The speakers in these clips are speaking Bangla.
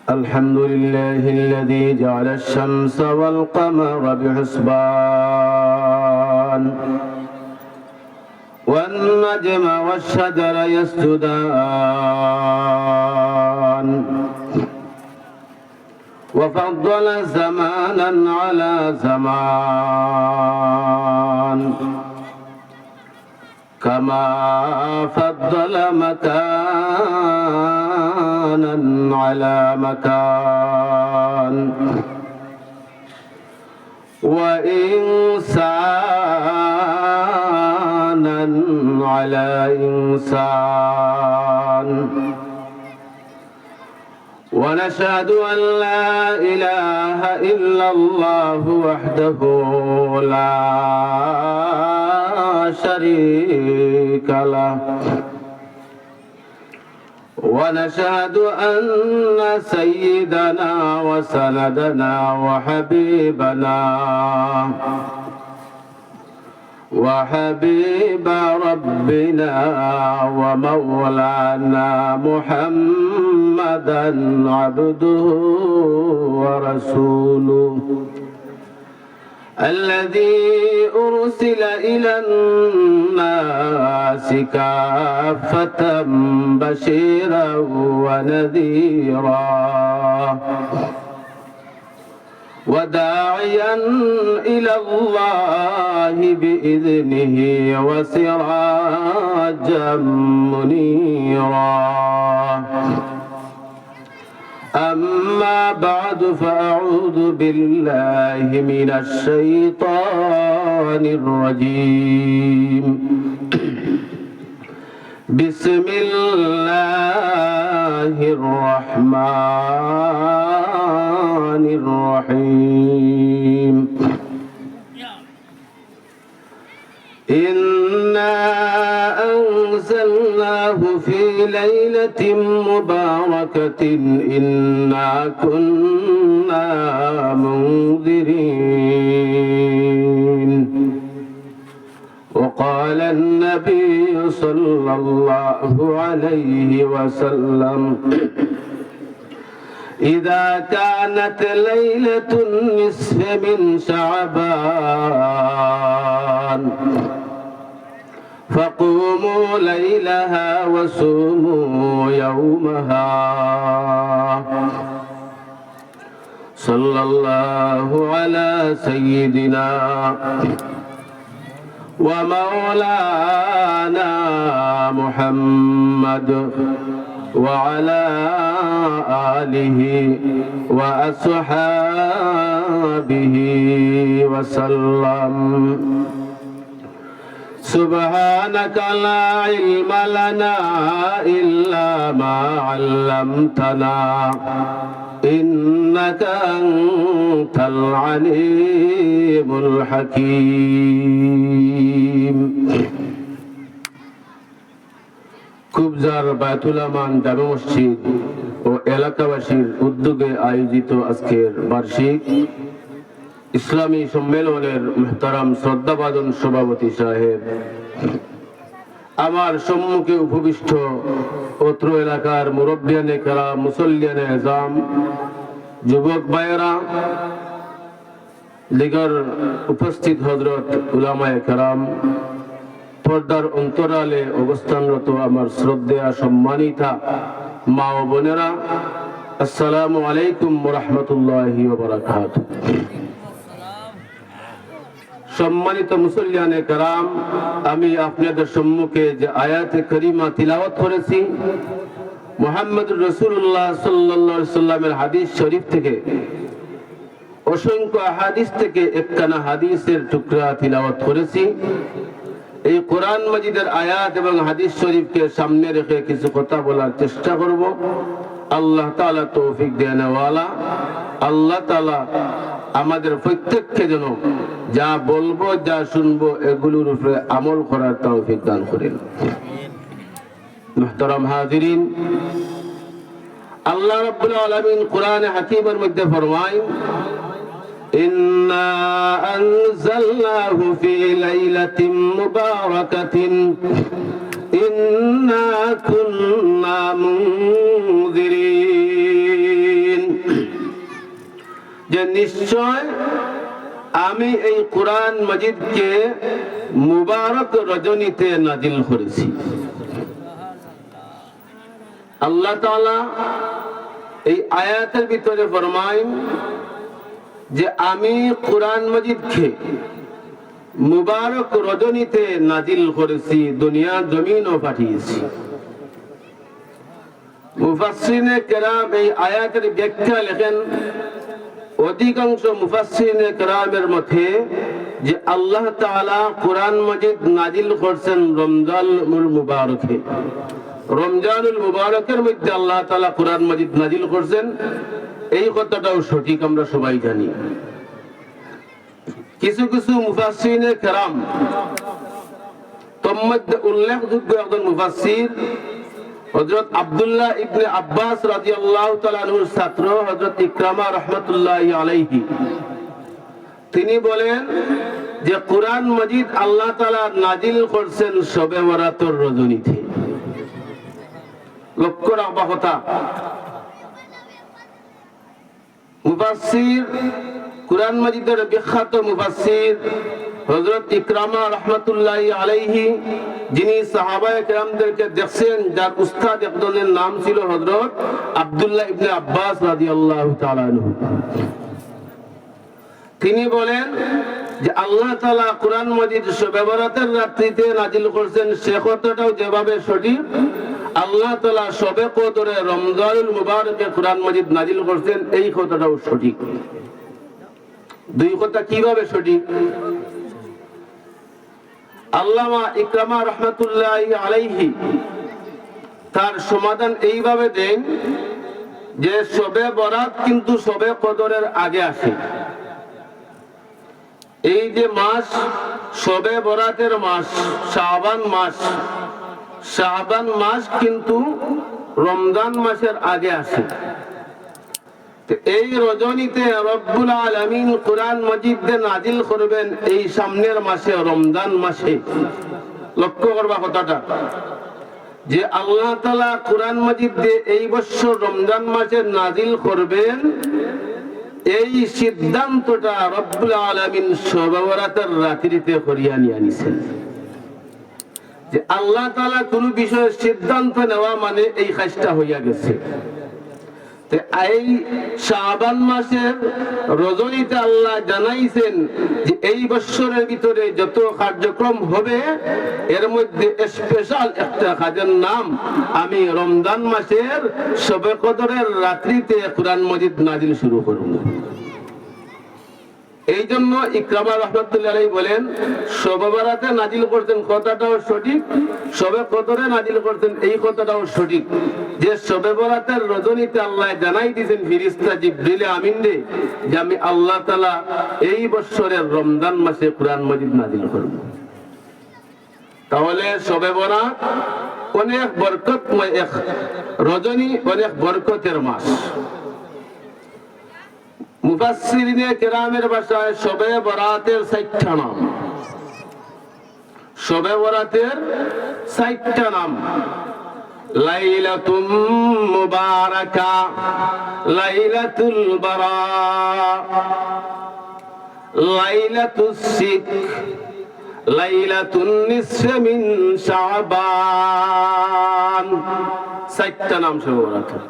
الحمد لله الذي جعل الشمس والقمر بحسبان والنجم والشجر يسجدان وفضل زمانا على زمان كما فضل مكانا على مكان وإنسانا على إنسان ونشهد أن لا إله إلا الله وحده لا شريك له ونشهد أن سيدنا وسندنا وحبيبنا وحبيب ربنا ومولانا محمدا عبده ورسوله الذي أرسل إلى الناس كافة بشيرا ونذيرا وداعيا إلى الله بإذنه وسراجا منيرا أما بعد فأعوذ بالله من الشيطان الرجيم بسم الله الرحمن الرحيم إنا أنزلناه في ليلة مباركة إنا كنا منذرين وقال النبي صلى الله عليه وسلم إذا كانت ليلة النصف من شعبان فقوموا ليلها وصوموا يومها صلى الله على سيدنا ومولانا محمد وعلى آله وأصحابه وسلم سبحانك لا علم لنا إلا ما علمتنا إنك أنت العليم الحكيم কুবজার বায়তুল আমান জামে মসজিদ ও এলাকাবাসীর উদ্যোগে আয়োজিত আজকের বার্ষিক ইসলামী সম্মেলনের মুহতারাম শ্রদ্ধাভাজন সভাপতি সাহেব, আমার সম্মুখে উপবিষ্ট অত্র এলাকার মুরব্বিয়ানে কেরাম, মুসল্লিয়ানে আযম, যুবক ভাইয়েরা, দিগর উপস্থিত হযরত উলামায়ে কেরাম, পর্দার অন্তরালে অবস্থানরত আমার শ্রদ্ধেয় সম্মানিতা মা ও বোনেরা, আসসালামু আলাইকুম ওয়া রাহমাতুল্লাহি ওয়া বারাকাতুহু। সম্মানিত মুসল্লিয়ানে কেরাম, আমি আপনাদের সম্মুখে যে আয়াতে কারিমা তিলাওয়াত করেছি মুহাম্মদুর রাসূলুল্লাহ সাল্লাল্লাহু আলাইহি সাল্লামের হাদিস শরীফ থেকে, অসংখ্য হাদিস থেকে একখানা হাদিসের টুকরা তিলাওয়াত করেছি। এই কোরআন মাজিদের আয়াত এবং হাদিস শরীফকে সামনে রেখে কিছু কথা বলার চেষ্টা করব। আল্লাহ তাআলা তৌফিক দেনওয়ালা। আল্লাহ তাআলা আমাদের প্রত্যেককে যেন যা বলবো, যা শুনবো, এগুলোর উপরে আমল করার তৌফিক দান করেন। মুহতারাম হাজিরিন, আল্লাহ রাব্বুল আলামিন কোরআনে হাকীমের মধ্যে ফরমায়, إنا أنزلناه في ليلة مباركة إنا كنا منذرين যে নিশ্চয় আমি এই কোরআন মাজিদকে মুবারক রজনীতে নাজিল করেছি। আল্লাহ তাআলা এই আয়াতের ভিতরে ফরমায় যে আমি কোরআন মাজিদকে মুবারক রজনীতে নাজিল করেছি, দুনিয়া জমিনও পাঠিয়েছি। মুফাসসিরিনে কেরাম এই আয়াতের ব্যাখ্যা লেখেন, অধিকাংশ মুফাসসিরিনে কেরামের মতে যে আল্লাহ তাআলা কোরআন মাজিদ নাজিল করছেন রমজানুল মুবারকে। রমজানুল মুবারকের মধ্যে আল্লাহ তাআলা কোরআন মাজিদ নাজিল করছেন, এই কথাটাও সঠিক, আমরা সবাই জানি। কিছু কিছু মুফাসসিরিনে কেরাম, তার মধ্যে উল্লেখযোগ্য একজন মুফাসসির হযরত আব্দুল্লাহ ইবনে আব্বাস রাদিয়াল্লাহু তাআলা আনহুর ছাত্র হযরত ইকরামা রাহমাতুল্লাহি আলাইহি, তিনি বলেন যে কোরআন মাজিদ আল্লাহ তাআলা নাজিল করছেন শবে বরাতের রজনীতে। লক্ষ্য রাখবা কথা, মুফাসসির কোরআন মাজিদের বিখ্যাত মুফাসসির হযরত ইকরামা রাহমাতুল্লাহি আলাইহি, যিনি সাহাবায়ে কেরামদেরকে দেখছেন, যার উস্তাদ একজনের নাম ছিল হযরত আব্দুল্লাহ ইবনে আব্বাস রাদিয়াল্লাহু তাআলা আনহু, তিনি বলেন যে আল্লাহ তাআলা কোরআন মাজিদ শবে বরাতের রাত্রিতে নাজিল করেছেন, সে কথাটাও যেভাবে সঠিক, আল্লাহ তাআলা শবে কদরে রমজানুল মুবারকে কোরআন মাজিদ নাজিল করেছেন, এই কথাটাও সঠিক। দুই কথা কিভাবে সঠিক? আল্লামা ইকরামা রাহমাতুল্লাহি আলাইহি তার সমাধান এইভাবে দেন যে শবে বরাত কিন্তু শবে কদরের আগে আসে। এই যে মাস শবে বরাতের মাস শাবান মাস, শাবান মাস কিন্তু রমজান মাসের আগে আসে। এই রজনীতে রব্বুল আলামিন কোরআন মাজিদ নাজিল করবেন এই সামনের মাসে, রমজান মাসে। লক্ষ্য করবা কথাটা, যে আল্লাহ তাআলা কোরআন মাজিদ এই বছর রমজান মাসে নাজিল করবেন, এই সিদ্ধান্তটা রব্বুল আলামিন শবে বরাতের রাত্রিতে করিয়া নিয়ে আনিছেন। যে আল্লাহ তাআলা কোন বিষয়ে সিদ্ধান্ত নেওয়া মানে এই কাজটা হইয়া গেছে। এই শাবান মাসের রজনীতে আল্লাহ জানাইছেন যে এই বছরের ভিতরে যত কার্যক্রম হবে এর মধ্যে স্পেশাল একটা কাজের নাম আমি রমজান মাসের শবে কদরের রাত্রিতে কোরআন মাজিদ নাজিল শুরু করব। এই জন্য ইকরামা রাহমাতুল্লাহি আলাইহি বলেন শবে বরাতে নাজিল করতেন কথাটাও সঠিক, শবে কদরে নাজিল করতেন এই কথাটাও সঠিক। যে শবে বরাতের রজনীতে আল্লাহ জানাই দিয়েছেন ফেরেশতা জিবরিল আমিন রে যে আমি আল্লাহ তাআলা এই বছরের রমজান মাসে কোরআন মাজিদ নাজিল করব। তাহলে শবে বরাত অনেক বরকতময় এক রজনী, অনেক বরকতের মাস। মুফাসসিরিনে কেরামের ভাষায় শবে বরাতের ৬০টা নাম, শবে বরাতের ৬০টা নাম। লাইলাতুম মুবারাকা, লাইলাতুল বারা, লাইলাতুস সিক, লাইলাতুন নিসফি মিন শাবান। ৬০টা নাম শবে বরাতের।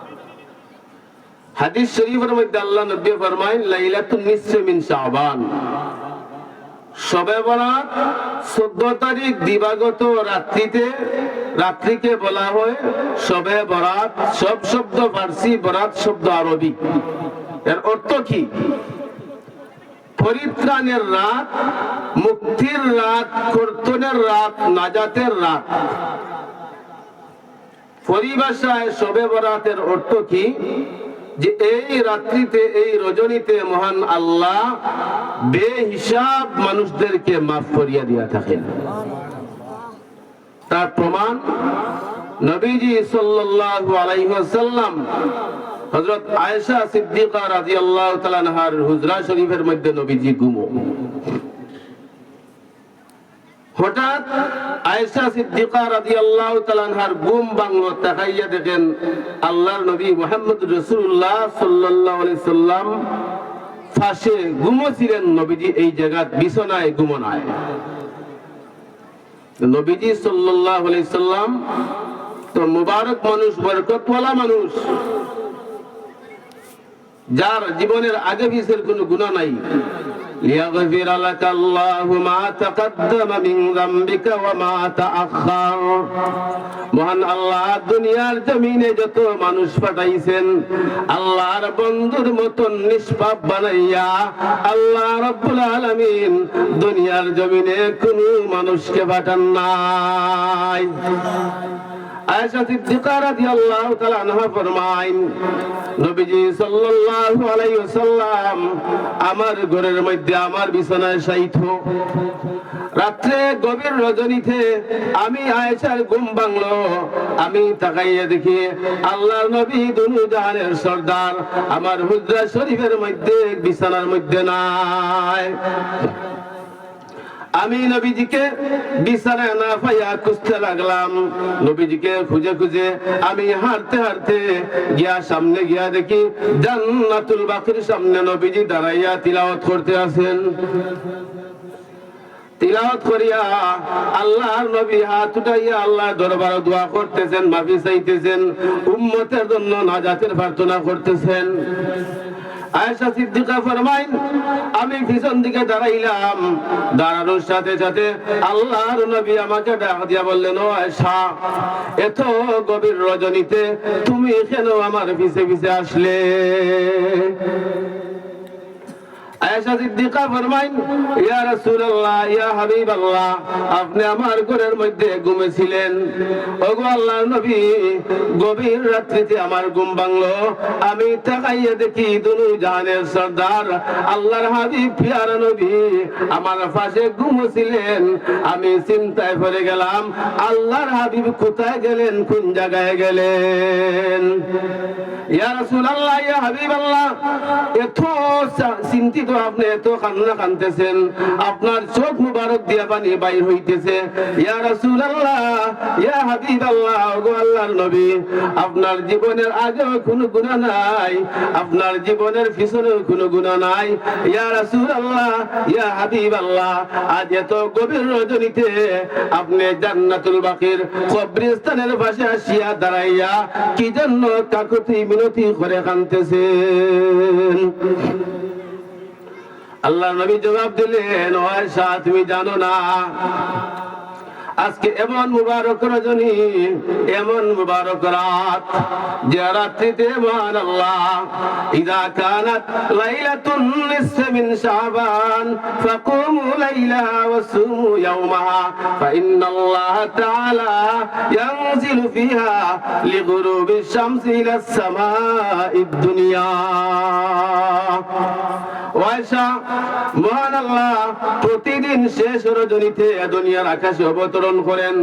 হাদিস শরীফের মধ্যে আল্লাহ নবী ফরমায় লাইলাতুন নিসফি মিন শাবান, শবে বরাত 14 তারিখ দিবাগত রাত্রিতে, রাত্রিকে বলা হয় শবে বরাত। সব শব্দ ফার্সি, বরাত শব্দ আরবি। এর অর্থ কি? পরিত্রাণের রাত, মুক্তির রাত, কর্তনের রাত, নাজাতের রাত। পরিভাষায় শবে বরাতের অর্থ কি? যে এই রাত্রিতে, এই রজনীতে মহান আল্লাহ বেহিসাব মানুষদেরকে মাফ করিয়া দিয়া থাকেন। তার প্রমাণ নবীজি সাল্লাল্লাহু আলাইহি ওয়াসাল্লাম হযরত আয়েশা সিদ্দিকা রাদিয়াল্লাহু তাআলা আনহার হুজরা শরীফের মধ্যে নবীজি ঘুমো। হঠাৎ আয়েশা সিদ্দিকা রাদিয়াল্লাহু তাআলা আনহার ঘুম ভাঙলো। তাকাইয়া দেখেন আল্লাহর নবী মুহাম্মদ রাসূলুল্লাহ সাল্লাল্লাহু আলাইহি সাল্লাম ফাঁসে ঘুমোছিলেন নবীজি এই জায়গার বিছানায় ঘুমোনায়। নবীজি সাল্লাল্লাহু আলাইহি সাল্লাম তো মুবারক মানুষ, বরকতওয়ালা মানুষ, যার জীবনের আগে পিছের কোনো গুনাহ নাই। লিয়াগফির লাকা আল্লাহু মা তাকাদ্দামা মিন যামবিকা ওয়া মা তাআখার। মহান আল্লাহ দুনিয়ার জমিনে যত মানুষ পাঠাইছেন, আল্লাহর বন্ধুর মতন নিষ্পাপ বানাইয়া আল্লাহ রাব্বুল আলামিন দুনিয়ার জমিনে কোনো মানুষকে পাঠান নাই। আয়েশা সিদ্দিকা রাদিয়াল্লাহু তাআলা আনহা ফরমায়েন, নবীজি সাল্লাল্লাহু আলাইহি ওয়াসাল্লাম আমার ঘরের মধ্যে আমার বিছানায় শায়িত। রাত্রে গভীর রজনীতে আমি আয়েশার ঘুম ভাঙলো। আমি তাকাইয়া দেখি আল্লাহর নবী দুনু জাহানের সরদার আমার হুজরা শরীফের মধ্যে বিছানার মধ্যে নাই। আমি নবীজিকে বিছানায় না পাইয়া খুঁজতে লাগলাম। নবীজিকে খুঁজে খুঁজে আমি হাঁটতে হাঁটতে গিয়া সামনে গিয়া দেখি জান্নাতুল বাকির সামনে নবীজি দাঁড়াইয়া তিলাওয়াত করতে আছেন। তিলাওয়াত করিয়া আল্লাহর নবী হাত উঠাইয়া আল্লাহর দরবারে দোয়া করতেছেন, মাফি চাইতেছেন, উম্মতের জন্য নাজাতের প্রার্থনা করতেছেন। আয়েশা সিদ্দিকা ফরমাইন, আমি পিছন দিকে দাঁড়াইলাম। দাঁড়ানোর সাথে সাথে আল্লাহর নবী আমাকে ডাক দিয়া বললেন, ও আয়েশা, এত গভীর রজনীতে তুমি কেন আমার পিছে পিছে আসলে? আয়েশা সিদ্দিকা ফরমাইন, ইয়া রাসূলুল্লাহ, ইয়া হাবিবাল্লাহ, আপনি আমার ঘরের মধ্যে ঘুমেছিলেন। ওগো আল্লাহর নবী, গভীর রাত্রিতে আমার ঘুম ভাঙলো। আমি তাকাইয়া দেখি দুনু জাহানের সরদার আল্লাহর হাবিব পিয়ারা নবী আমার পাশে ঘুমোছিলেন। আমি চিন্তায় পড়ে গেলাম, আল্লাহর হাবিব কোথায় গেলেন, কোন জায়গায় গেলেন? ইয়া রাসূলুল্লাহ, ইয়া হাবিবাল্লাহ, এত চিন্তিত আপনি, এত কান্না কাঁদতেছেন, আপনার চোখ মুবারক দিয়া পানি বাইর হইতেছে। ইয়া রাসূলুল্লাহ, ইয়া হাবিবাল্লাহ, ওগো আল্লাহর নবী, আপনার জীবনের আগেও কোনো গুনাহ নাই, আপনার জীবনের পিছনেও কোনো গুনাহ নাই। ইয়া রাসূলুল্লাহ, ইয়া হাবিবাল্লাহ, আজ এত গভীর রজনীতে আপনি জান্নাতুল বাকির কবরস্থানের পাশে আসিয়া দাঁড়াইয়া কি জন্য কাকুতি মিনতি করে কাঁদতেছেন? আল্লাহ নবী জবাব দিলেন, ও আয়েশা, তুমি জানো না আজকে এমন মুবারক রজনী, এমন মুবারক রাত, যে রাত্রিতে মহান আল্লাহ ইযা কানাত লাইলাতুন নিসফি মিন শাবান ফাকুমু লাইলাহা ওয়াসুমু ইয়াওমাহা ফাইন্নাল্লাহ তাআলা ইয়ানজিলু ফিহা লিগুরুবিশ শামসি ইলাস সামাঈদ দুনিয়া। আয়েশা, মহান আল্লাহ প্রতিদিন শেষ রজনীতে দুনিয়ার আকাশে অবতরণ করেন,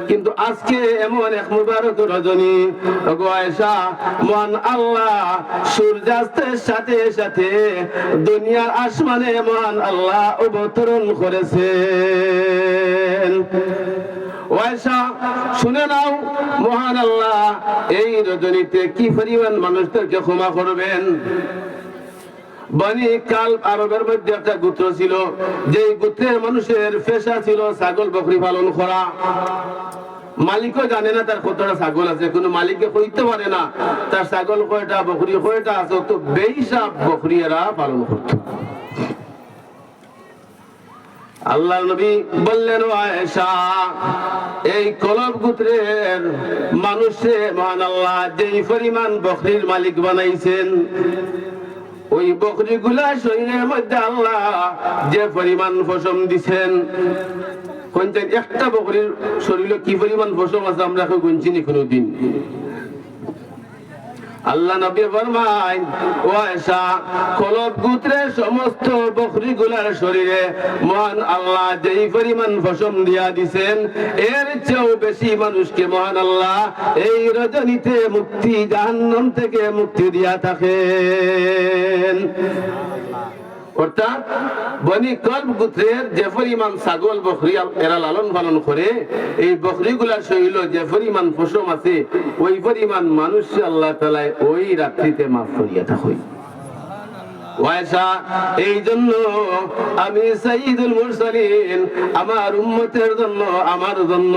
কিন্তু আজকে এমন এক মুবারক রজনী, ওগো আয়েশা, মহান আল্লাহ সূর্যাস্তের সাথে সাথে দুনিয়ার আসমানে মহান আল্লাহ অবতরণ করেছেন। আয়েশা, শুনে নাও, মহান আল্লাহ এই রজনীতে কি পরিমাণ মানুষদেরকে ক্ষমা করবেন। বনি কালব আরবের মধ্যে একটা গোত্র ছিল, যে গোত্রের মানুষের পেশা ছিল ছাগল বকরি পালন করা। মালিকও জানে না তার কতটা ছাগল আছে, কোনো মালিককে কইতে পারে না তার ছাগল কয়টা, বকরি কয়টা আছে, তো বেহিসাব বকরি এরা পালন করত। আল্লাহ নবী বললেন, ও আয়েশা, এই কলব গোত্রের মানুষে মহান আল্লাহ যেই পরিমাণ বকরির মালিক বানাইছেন, ওই বকরি গুলা শরীরের মধ্যে আল্লাহ যে পরিমাণ পশম দিচ্ছেন, একটা বকরির শরীরে কি পরিমাণ পশম আছে আমরা গুনছিনি কোনদিন। আল্লাহ নবী ফরমায়, ও আয়েশা, কলব গোত্রের সমস্ত বকরি গুলার শরীরে মহান আল্লাহ যেই পরিমাণ পশম দিয়া দিছেন, এর চেয়েও বেশি মানুষকে মহান আল্লাহ এই রজনীতে মুক্তি, জাহান্নাম থেকে মুক্তি দিয়া থাকেন। অর্থাৎ বনি কলব গোত্রের যে পরিমাণ ছাগল বকরি এরা লালন পালন করে, এই বকরি গুলার শরীরে যে পরিমাণ পশম আছে, ওই পরিমাণ মানুষ আল্লাহ তাআলা ওই রাত্রিতে মাফ করিয়া থাকে। ওয়াইসা এই জন্য আমি সাইয়্যিদুল মুরসালিন আমার উম্মতের জন্য আমার জন্য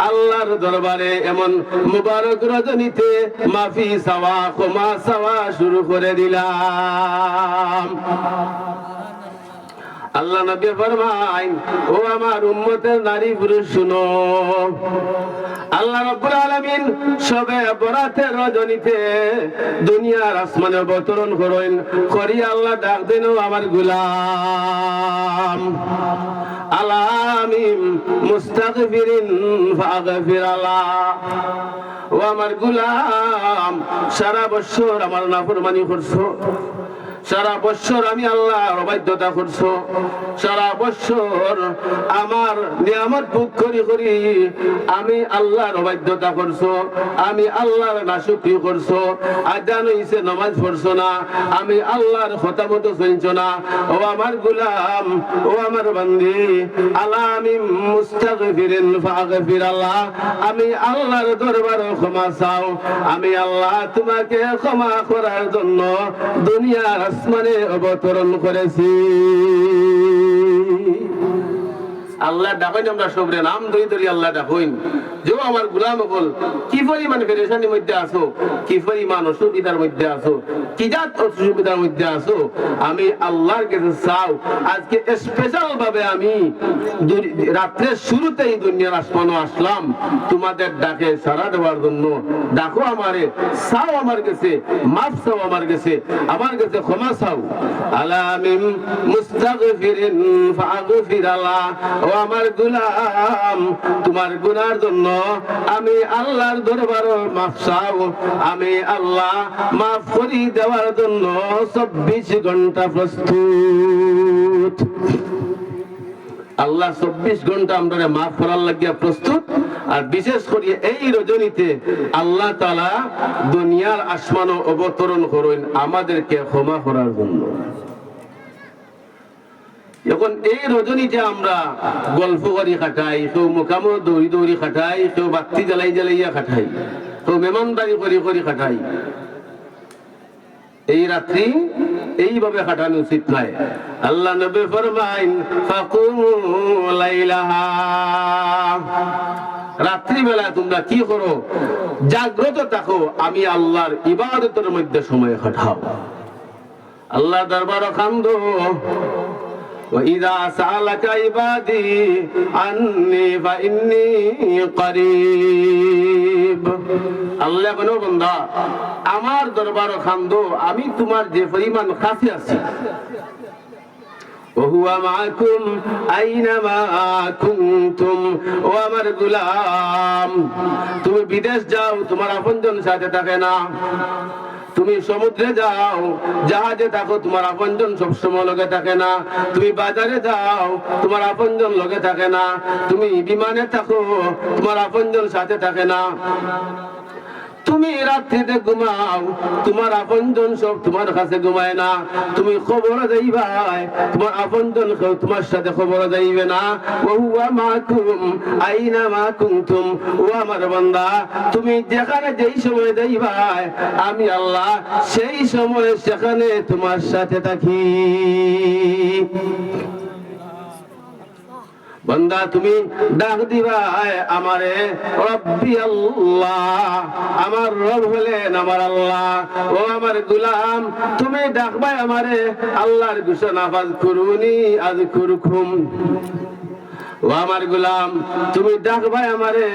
আল্লাহর দরবারে এমন মুবারক রজনীতে মাফি সাওয়া ক্ষমা সাওয়া শুরু করে দিলাম। আল্লাহ নবী ফরমায়, ও আমার উম্মতের নারী পুরুষ শুনো, আল্লাহ রাব্বুল আলামিন সবে বরাতের রজনীতে দুনিয়ার আসমানে অবতরণ করেন করি আল্লাহ ডাক দেন, আমার গোলাম আলামিন মুস্তাগফিরিন ফাগফির আল্লাহ, ও আমার গোলাম সারা বছর আমার নাফরমানি করছো, সারা বছর আমি আল্লাহর অবাধ্যতা করছো, সারা বছর আমার নিয়ামত ভোগ করি করি আমি আল্লাহর অবাধ্যতা করছো, আমি আল্লাহর নাশুকরি করছো, আজান হইছে নামাজ পড়ছো না, আমি আল্লাহর কথা মতো চলছো না। ও আমার গোলাম, ও আমার বান্দি, আলামিন মুস্তাগফিরিন ফাগফির আল্লাহ, আমি আল্লাহর দরবারে ক্ষমা চাও, আমি আল্লাহ তোমাকে ক্ষমা করার জন্য দুনিয়ার আসমানে অবতরণ করেছি। আল্লাহ ডাকেন, আমরা সবরে নাম ধরি ধরি আল্লাহ ডাকেন যে আমার গোলাম বল কি পরিমাণ পেরেশানির মধ্যে আছো, কি পরিমাণ অসুবিধার মধ্যে আছো, কি জাত অসুবিধার মধ্যে আছো, আমি আল্লাহর কাছে চাও। আজকে স্পেশাল ভাবে আমি রাত্রের শুরুতেই দুনিয়ার আসমানে আসলাম তোমাদের ডাকে সাড়া দেওয়ার জন্য। ডাকো আমারে, চাও আমার কাছে, মাফ চাও আমার কাছে, আমার কাছে ক্ষমা চাও। আলামিন মুস্তাগফিরিন ফাগফির আল্লাহ, ও আমার গোলাম তোমার গুনার জন্য আমি আল্লাহর দরবারে মাফ চাও, আমি আল্লাহ মাফ করে দেওয়ার জন্য 24 ঘন্টা প্রস্তুত। আল্লাহ 24 ঘন্টা আমরা মাফ করার লাগিয়া প্রস্তুত। আর বিশেষ করে এই রজনীতে আল্লাহ তাআলা দুনিয়ার আসমানে অবতরণ করেন আমাদেরকে ক্ষমা করার জন্য। এখন এই রজনীতে আমরা গল্প করি কাটাই, কেউ মোকামো দৌড়ি দৌড়ি কাটাই, কেউ বাতি জ্বালাই জ্বালাইয়া কাটাই, কেউ মেহমানদারি করি করি কাটাই। এই রাত্রি এইভাবে কাটানো উচিত নয়। আল্লাহ নবী ফরমাইন ফাকুমু লাইলাহা, রাত্রি বেলা তোমরা কি করো, জাগ্রত থাকো, আমি আল্লাহর ইবাদতের মধ্যে সময় কাটাও, আল্লাহ দরবারে কান্দো। وَإِذَا سَأَلَكَ عِبَادِي عَنِّي فَإِنِّي قَرِيبٌ, আল্লাহ বলো বান্দা আমার দরবারে কান্দো, আমি তোমার যে পরিমাণ কাছে আছি। وَهُوَ مَعَكُمْ أَيْنَمَا كُنْتُمْ, ও আমার গোলাম তুমি বিদেশ যাও তোমার আপনজন সাথে থাকে না, তুমি সমুদ্রে যাও জাহাজে থাকো তোমার আপনজন সবসময় লগে থাকে না, তুমি বাজারে যাও তোমার আপনজন লগে থাকে না, তুমি বিমানে থাকো তোমার আপনজন সাথে থাকে না, তুমি রাত্রিতে ঘুমাও তোমার আপনজন সব তোমার কাছে ঘুমায় না, তুমি খবর যাইবাই তোমার আপনজন তোমার সাথে খবর যাইবে না। ওহুয়া মাকুম আইনা মা কুনতুম, ও আমার বান্দা তুমি যেখানে যেই সময় যাইবাই আমি আল্লাহ সেই সময় সেখানে তোমার সাথে থাকি। বান্দা তুমি ডাক দিবাই আমারে রব্বি আল্লাহ, আমার রব হলেন আমার আল্লাহ। ও আমার গোলাম তুমি ডাকবাই আমারে আল্লাহর ঘোষণা ফাযকুরুনি আযকুরকুম, ও আমার গোলাম তুমি ডাকবাই আমারে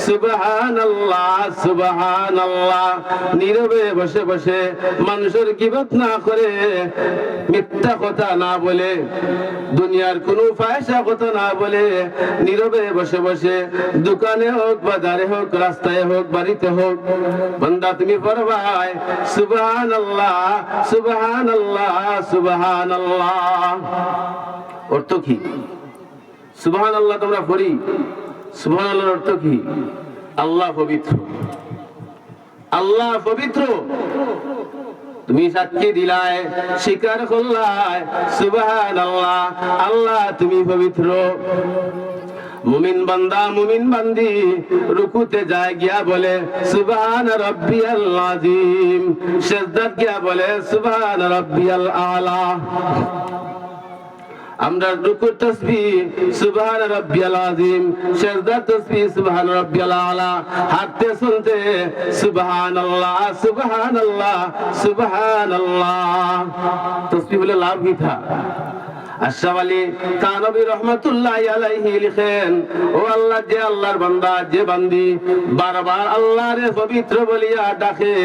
সুবহানাল্লাহ সুবহানাল্লাহ, নীরবে বসে বসে মানুষের গীবত না করে, মিথ্যা কথা না বলে, দুনিয়ার কোনো ফায়সা কথা না বলে, নীরবে বসে বসে দোকানে হোক বাজারে হোক রাস্তায় হোক বাড়িতে হোক বান্দা তুমি পড়বাই সুবহানাল্লাহ সুবহানাল্লাহ সুবহানাল্লাহ। অর্থ কি সুবহানাল্লাহ তোমরা পড়ি? সুবহানাল্লাহর অর্থ কি? আল্লাহ পবিত্র, আল্লাহ পবিত্র। তুমি সাক্ষী দিলায়, স্বীকার করলায় সুবহানাল্লাহ, আল্লাহ তুমি পবিত্র। মুমিন বান্দা মুমিন বান্দি রুকুতে যায় গিয়া বলে সুবহান রাব্বিয়াল আযীম, সিজদাত গিয়া বলে সুবহান রাব্বিয়াল আলা। আমরা রুকুর তাসবিহ সুবহান রাব্বিয়াল আযীম, সিজদার তাসবিহ সুবহান রাব্বিয়াল আলা, হাঁটতে চলতে সুবহানাল্লাহ সুবহানাল্লাহ সুবহানাল্লাহ। তাসবিহ বলে লাভ কি থা? আশরাফ আলী থানভী রহমাতুল্লাহি আলাইহি লিখেন, ও আল্লাহ, যে আল্লাহর বান্দা যে বান্দি বারবার আল্লাহরে পবিত্র বলিয়া ডাকে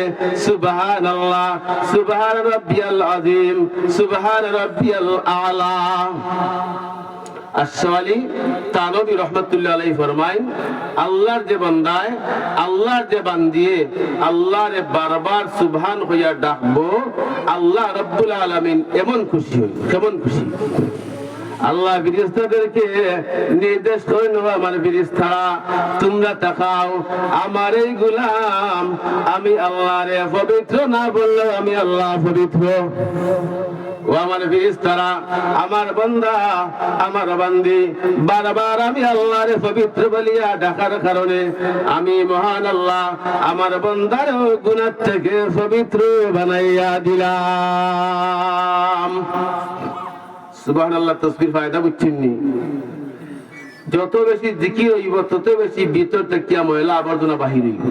সুবহানাল্লাহ সুবহান রাব্বিয়াল আযীম সুবহান রাব্বিয়াল আলা। আশরাফ আলী থানভী রহমাতুল্লাহি আলাইহি ফরমায়, আল্লাহর যে বান্দায় আল্লাহর যে বান্দিয়ে আল্লাহরে বারবার সুবহান হইয়া ডাকবো, আল্লাহ রাব্বুল আলামিন এমন খুশি হই, কেমন খুশি। আল্লাহ ফেরেশতাদেরকে নির্দেশ করেন, আমার ফেরেশতারা তোমরা তাকাও, আমার এই গোলাম আমি আল্লাহরে পবিত্র না বললেও আমি আল্লাহ পবিত্র। ও আমার ফেরেশতারা, আমার বান্দা আমার বান্দি বারবার আমি আল্লাহরে পবিত্র বলিয়া ডাকার কারণে আমি মহান আল্লাহ আমার বান্দার গুনাহ থেকে পবিত্র বানাইয়া দিলাম। সুবহানাল্লাহ। তাসবিহ ফায়দা বুঝছেননি? যত বেশি জিকির হইব তত বেশি ভিতর থেকে ময়লা আবর্জনা বাহির হইব।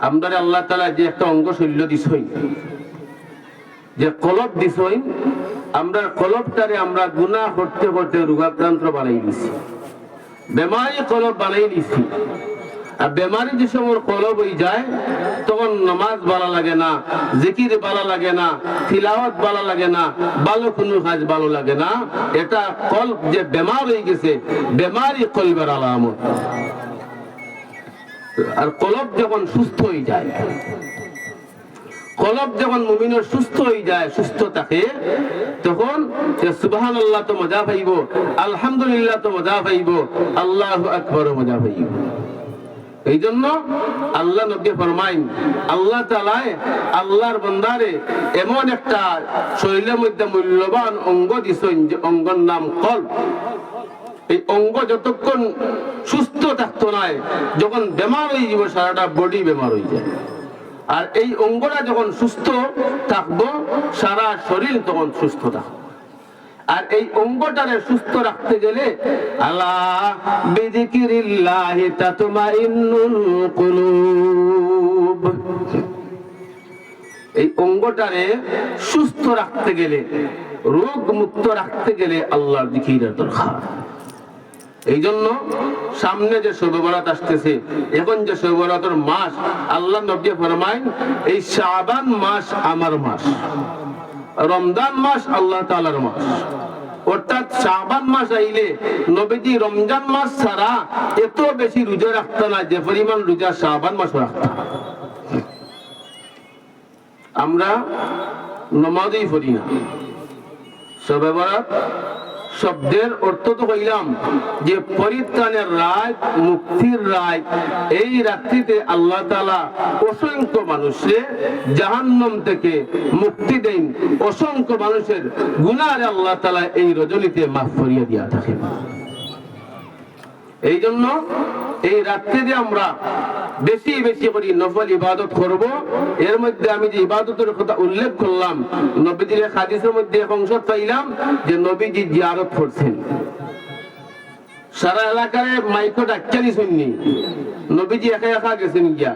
আমরা আল্লাহ তাআলা যে একটা অঙ্গ শৈল্য দিছই, যে কলব দিছই, আমরা কলবটারে আমরা গুনাহ করতে করতে রোগাক্রান্ত বানাই দিছি, বেমারি কলব বানাই দিছি। আর বেমারি যে সময় কলব হয়ে যায় তখন নামাজ ভালো লাগে না, জিকির ভালো লাগে না, তিলাওয়াত ভালো লাগে না, ভালো কোনো কাজ ভালো লাগে না। এটা কলব যে বেমার হয়ে গেছে, বেমারি কলবের আলামত। আর কলব যখন সুস্থ হয়ে যায়, কলব যখন মুমিনের সুস্থ হয়ে যায়, সুস্থ থাকে, তখন সুবহানাল্লাহ তো মজা পাইব, আলহামদুলিল্লাহ তো মজা পাইব, আল্লাহু আকবার মজা পাইব। এই জন্য আল্লাহ নবী ফরমাইন, আল্লাহ তাআলা আল্লাহর বান্দারে এমন একটা শরীরের মধ্যে মূল্যবান অঙ্গ দিছেন, যে অঙ্গের নাম কলব। এই অঙ্গ যতক্ষণ সুস্থ থাকতো না, যখন বেমার হয়ে যাবে সারাটা বডি বেমার হয়ে যায়। আর এই অঙ্গটা যখন সুস্থ থাকবো সারা শরীর তখন সুস্থ থাকবে। আর এই অঙ্গটারে সুস্থ রাখতে গেলে আলা বিযিকিরিল্লাহি তাতমাইন্নুল কুলুব, এই অঙ্গটারে সুস্থ রাখতে গেলে, রোগ মুক্ত রাখতে গেলে আল্লাহর জিকিরের দরকার। এই জন্য সামনে যে শবে বরাত আসতেছে, এখন যে শবে বরাতের মাস, আল্লাহ নবী ফরমায় এই শাবান মাস আমার মাস, রমজান মাস আল্লাহ তাআলার মাস। অর্থাৎ শাবান মাস আইলে নবীজি রমজান মাস ছাড়া এত বেশি রোজা রাখতেন না যে পরিমাণ রোজা শাবান মাস রাখতেন। আমরা নামাজই পড়ি না। শবে বরাত শব্দের অর্থ তো কইলাম যে পরিত্রাণের রাত, মুক্তির রাত। এই রাত্রিতে আল্লাহ তাআলা অসংখ্য মানুষকে জাহান্নাম থেকে মুক্তি দেন, অসংখ্য মানুষের গুনাহ আল্লাহ তাআলা এই রজনীতে মাফ করিয়া দিয়া থাকেন। এই জন্য এই রাত্রিতে আমরা বেশি বেশি করে নফল ইবাদত করব। এর মধ্যে আমি যে ইবাদতের কথা উল্লেখ করলাম, নবীজির হাদিসের মধ্যে এক অংশ পাইলাম যে নবীজি জিয়ারত করছেন। সারা এলাকায় মাইকো ডাক্তারি শুননি, নবীজি একা একা গেছেন গিয়া।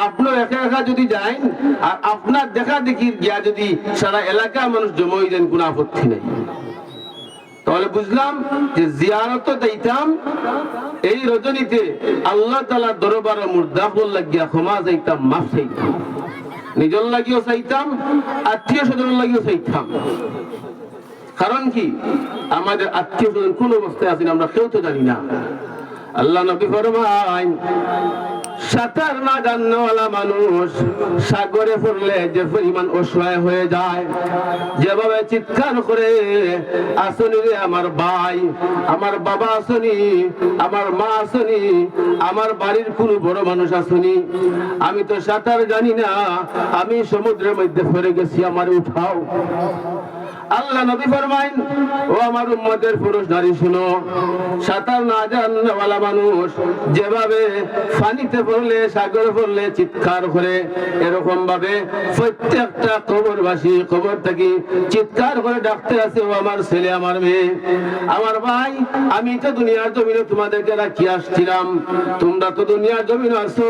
আপনিও একা একা যদি যান আর আপনার দেখা দেখি গিয়া যদি সারা এলাকার মানুষ জমা হয়ে যান, কোনো আপত্তি নেই। তাহলে বুঝলাম যে জিয়ারত দিতাম এই রজনীতে আল্লাহ তাআলা দরবারে মুর্দাফুল লাগিয়া ক্ষমা চাইতাম, মাফ চাইতাম, নিজের লাগিও চাইতাম, আত্মীয় স্বজনের লাগিও চাইতাম। কারণ কি, আমাদের আত্মীয় স্বজন কোন অবস্থায় আছেন আমরা কেউ তো জানি না। আল্লাহ নবী ফরমায় সাঁতার না জাননেওয়ালা মানুষ সাগরে পড়লে যে পরিমাণ অসহায় হয়ে যায়, যেভাবে চিৎকার করে আসনি রে আমার ভাই, আমার বাবা আসনি, আমার মা আসনি, আমার বাড়ির কোন বড় মানুষ আসনি, আমি তো সাঁতার জানি না, আমি সমুদ্রের মধ্যে পড়ে গেছি, আমার উঠাও। আল্লাহ নবী ফরমাইন, ও আমার উম্মতের পুরুষ নারী শুনো, সাঁতার না জাননেওয়ালা মানুষ যেভাবে পানিতে পড়লে, সাগরে পড়লে চিৎকার করে, এরকম ভাবে প্রত্যেকটা কবরবাসী কবর থেকে চিৎকার করে ডাকতে আছে, ও আমার ছেলে, আমার মেয়ে, আমার ভাই, আমি তো দুনিয়ার জমিনে তোমাদেরকে রাখি আসছিলাম, তোমরা তো দুনিয়ার জমিনে আসো,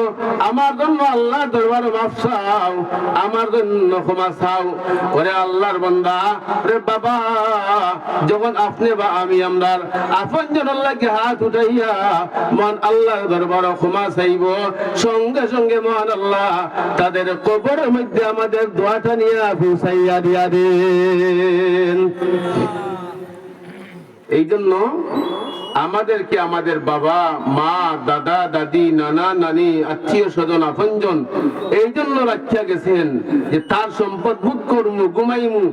আমার জন্য আল্লাহর দরবারে মাফ চাও, আমার জন্য ক্ষমা চাও। ওরে আল্লাহর বান্দা, রে বাবা, যখন আপনি বা আমি আমরা আপন জনের লাগে হাত উঠাইয়া মন আল্লাহর দরবারে ক্ষমা চাইব, সঙ্গে সঙ্গে মহান আল্লাহ তাদের কবরের মধ্যে আমাদের দোয়াটা নিয়ে পৌঁছাইয়া দিয়া দেন। এই জন্য আমাদেরকে আমাদের বাবা মা, দাদা দাদি, নানা নানি, আত্মীয় স্বজন, আপনজন এই জন্য রাখিয়া গেছেন যে তার সম্পদ ভোগ করমু, ঘুমাইমু,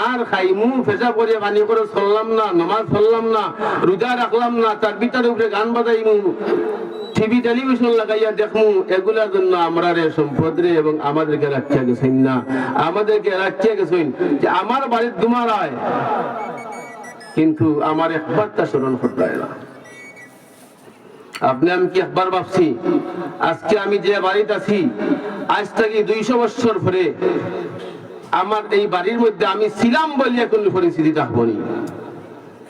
আর খাইমু, পেশাব করে পানি করে চললাম না, নামাজ পড়লাম না, রোজা রাখলাম না, তার ভিতরে উপরে গান বাজাইমু, টিভি টেলিভিশন লাগাইয়া দেখমু, এগুলার জন্য আমরা রে সম্পদ রে এবং আমাদেরকে রাখিয়া গেছেন না। আমাদেরকে রাখিয়া গেছেন যে আমার বাড়ির দুমারায়, কিন্তু আমার একবার তা স্মরণ করতে হয় না। আপনি আমি কি একবার ভাবছি আজকে আমি যে বাড়িতে আছি, আজ থেকে 200 বছর পরে আমার এই বাড়ির মধ্যে আমি ছিলাম বলিয়া কোন পরিস্থিতি থাকবনি,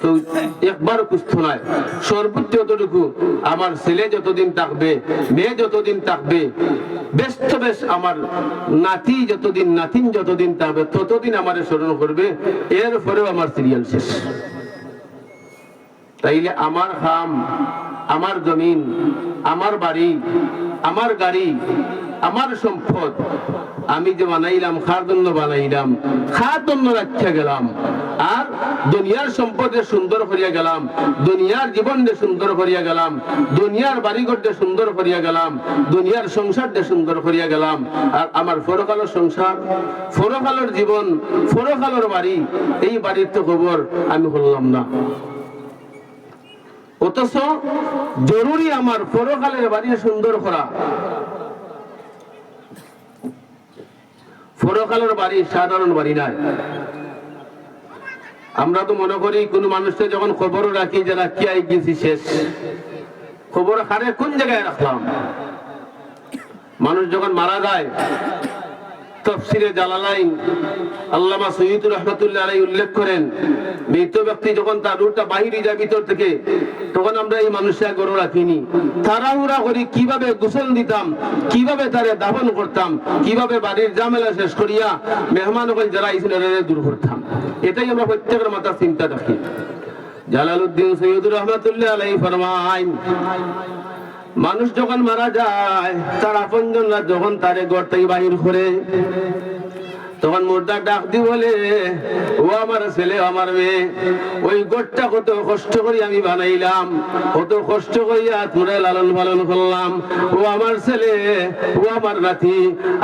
তো একবার কুস্থ নয়। সর্বোচ্চ যতটুকু আমার ছেলে যতদিন থাকবে, মেয়ে যতদিন থাকবে, বেশ আমার নাতি যতদিন, নাতিন যতদিন থাকবে, ততদিন আমার স্মরণ করবে, এরপরেও আমার সিরিয়াল শেষ। তাইলে আমার খাম, আমার জমিন, আমার বাড়ি, আমার গাড়ি, আমার সম্পদ আমি যে বানাইলাম, খার জন্য বানাইলাম, খার জন্য রাখা গেলাম, আর দুনিয়ার সম্পদে সুন্দর করিয়া গেলাম, দুনিয়ার জীবনে সুন্দর করিয়া গেলাম, দুনিয়ার বাড়িঘরটা সুন্দর করিয়া গেলাম, দুনিয়ার সংসারটা সুন্দর করিয়া গেলাম, আর আমার পরকালের সংসার, পরকালের জীবন, পরকালের বাড়ি, এই বাড়ির তো খবর আমি করলাম না। অথচ জরুরি আমার পরকালের বাড়ি সুন্দর করা। পরকালের বাড়ি সাধারণ বাড়ি নয়। আমরা তো মনে করি কোন মানুষকে যখন খবর রাখি যে রাখিয়া গেছি শেষ, খবর হারে কোন জায়গায় রাখলাম। মানুষ যখন মারা যায়, তাফসীরে জালালাইন আল্লামা সৈয়দ রহমাতুল্লাহ আলাইহি উল্লেখ করেন, মৃত ব্যক্তি যখন তার রূহটা বাহিরে যায় ভিতর থেকে, তখন আমরা এই মানুষের গরু রাখিনি, তাড়াহুড়া করি কিভাবে গোসল দিতাম, কিভাবে তারে দাফন করতাম, কিভাবে বাড়ির ঝামেলা শেষ করিয়া মেহমান যারা আইছিল দূর করতাম। এটাই আমরা প্রত্যেকের মাথার চিন্তা রাখি। জালালউদ্দিন সৈয়দ রহমাতুল্লাহ আলাইহি ফরমায়, মানুষ যখন মারা যায়, তার আপনজনরা যখন তারে ঘর থেকে বাহির করে, তখন মুর্দা ডাক দি বলে, ও আমার ছেলে, আমার মেয়ে, ওই ঘরটা কত কষ্ট করি আমি বানাইলাম, কত কষ্ট করিয়া তোরে লালন পালন করলাম, ও আমার ছেলে, ও আমার নাতি,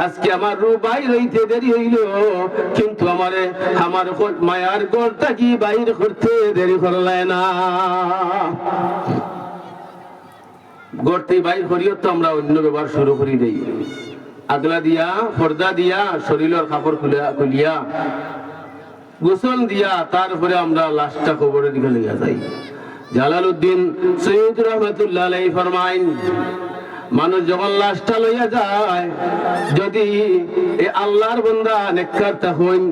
আজকে আমার রূহ বাইর হইতে দেরি হইল, কিন্তু আমার মায়ার ঘরটা কি বাইর করতে দেরি করলে না। গড়তে বাইর করিও তো আমরা অন্য ব্যবহার শুরু করি দেই, আগলা দিয়া, পর্দা দিয়া, শরীরের কাপড় খুলিয়া, গোসল দিয়া, তারপরে আমরা লাশটা কবরের দিকে লিয়া যাই। জালালউদ্দিন সৈয়দ রহমাতুল্লাহ আলাইহি ফরমাইন, মানুষ যখন লাশটা লইয়া যায়, যদি আল্লাহর বান্দা নেককার হইন,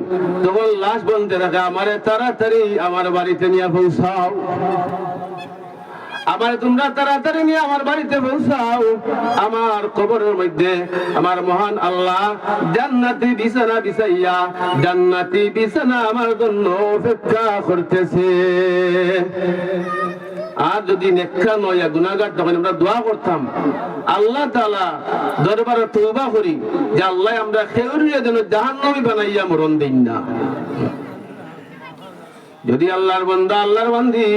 তখন লাশ বলতে রাখে, আমারে তাড়াতাড়ি আমার বাড়িতে নিয়ে পৌঁছাও, আমার তোমরা তাড়াতাড়ি নিয়ে আমার বাড়িতে পৌঁছাও, আমার কবরের মধ্যে আমার মহান আল্লাহ জান্নাতি বিছানা বিছাইয়া, জান্নাতি বিছানা আমার জন্য অপেক্ষা করতেছে। আর যদি নেককার নয়, গুনাহগার, তখন আমরা দোয়া করতাম, আল্লাহ তাআলা দরবারে তওবা করি যে আল্লাহ আমরা খেউরিয়া যেন জাহান্নামী বানাইয়া মরণ দেই না। যদি আল্লাহর বান্দা, আল্লাহর বান্দি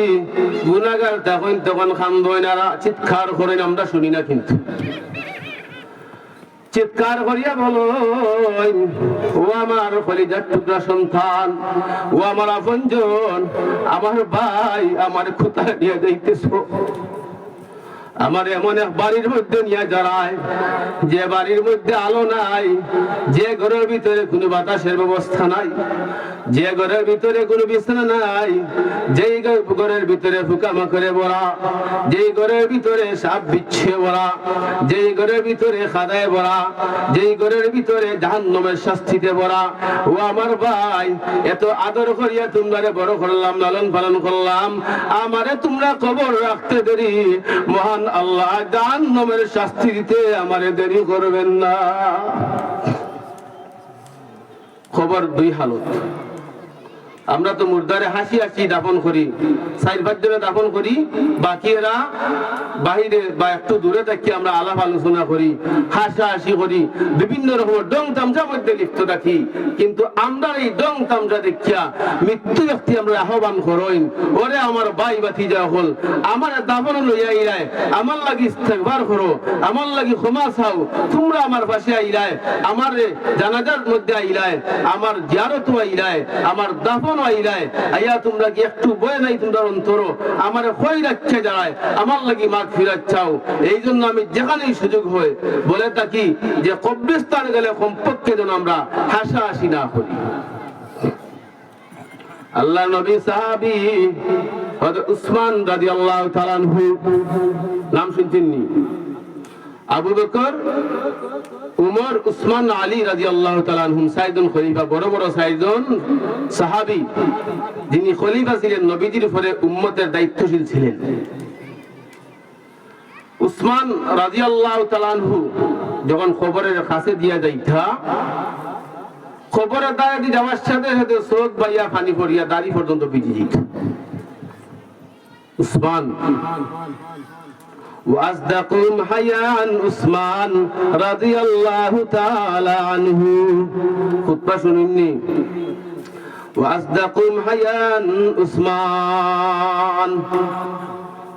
গুনাহগার তখন তখন কান্দেন আর চিৎকার করেন, আমরা শুনি না, কিন্তু চিৎকার করিয়া বলো, ও আমার কলিজার টুকরা সন্তান, ও আমার আপনজন, আমার ভাই, আমার কোথায় নিয়ে যাইতেছো, আমার এমন এক বাড়ির মধ্যে নিয়ে জড়ায়, যে বাড়ির মধ্যে আলো নাই, যে ঘরের ভিতরে কোনো বাতাসের ব্যবস্থা নাই, যে ঘরের ভিতরে কোনো বিছানা নাই, যেই ঘরের ভিতরে পোকামাকড়ে ভরা, যেই ঘরের ভিতরে সাপ বিচ্ছে ভরা, যেই ঘরের ভিতরে খাদায় ভরা, যেই ঘরের ভিতরে জাহান্নামের শাস্তিতে ভরা। ও আমার ভাই, এত আদর করিয়া তোমরা বড় করলাম, লালন পালন করলাম, আমারে তোমরা কবর রাখতে দেরি, মহান আল্লাহ জাহান্নামের শাস্তি দিতে আমারে দেরি করবেন না। খবর দুই হালত। আমরা তো মুর্দারে হাসি হাসি দাফন করি, 4-5 জনে দাফন করি, বাকিরা বাহিরে বা একটু দূরে থাকি আমরা আলাপ আলোচনা করি, হাসাহাসি করি, বিভিন্ন রকমের ডং তামজার মধ্যে লিপ্ত থাকি। কিন্তু আমরা এই ডং তামজা দেখিয়া মৃত্যু ব্যক্তি আমরা আহ্বান করইন, ওরে আমার ভাই ভাতিজা হল, আমার দাফন লইয়া আইলায়, আমার লাগি ইস্তেগফার করো, আমার লাগি ক্ষমা চাও, তোমরা আমার পাশে আইলায়, আমার জানাজার মধ্যে আইলায়, আমার জিয়ারত আইলায়, আমার দাফন আইলায়, আইয়া তোমরা কি একটু বয় নাই তোমরা অন্তর আমার কই রাখছে যারায়, আমার লাগি মাগফিরাত চাও। এই জন্য আমি যেখানেই সুযোগ হয় বলে থাকি যে কবরস্থান গেলে কমপক্ষে যেন আমরা হাসাহাসি না করি। আল্লাহ নবী সাহাবী হযরত উসমান রাদিয়াল্লাহু তাআলা আনহু, নাম শুনছেননি? আবু বকর, উমর, উসমান, আলী রাদিয়াল্লাহু তাআলা আনহুম, সাইদুন খলিফা, বড় বড় সাইদুন সাহাবী, যিনি খলিফা ছিলেন, নবীজির পরে উম্মতের দায়িত্বশীল ছিলেন। উসমান রাদিয়াল্লাহু তাআলা আনহু যখন খবরের কাছে দিয়া যাইতা, খবরের দাঁড়াতে যাওয়ার সাথে সাথে চোখ বাইয়া পানি পড়িয়া দাড়ি পর্যন্ত ভিজে যেত। উসমান وأصدقهم حياء عثمان رضي الله تعالى عنه, খুতবা শুনুননি? وأصدقهم حياء عثمان,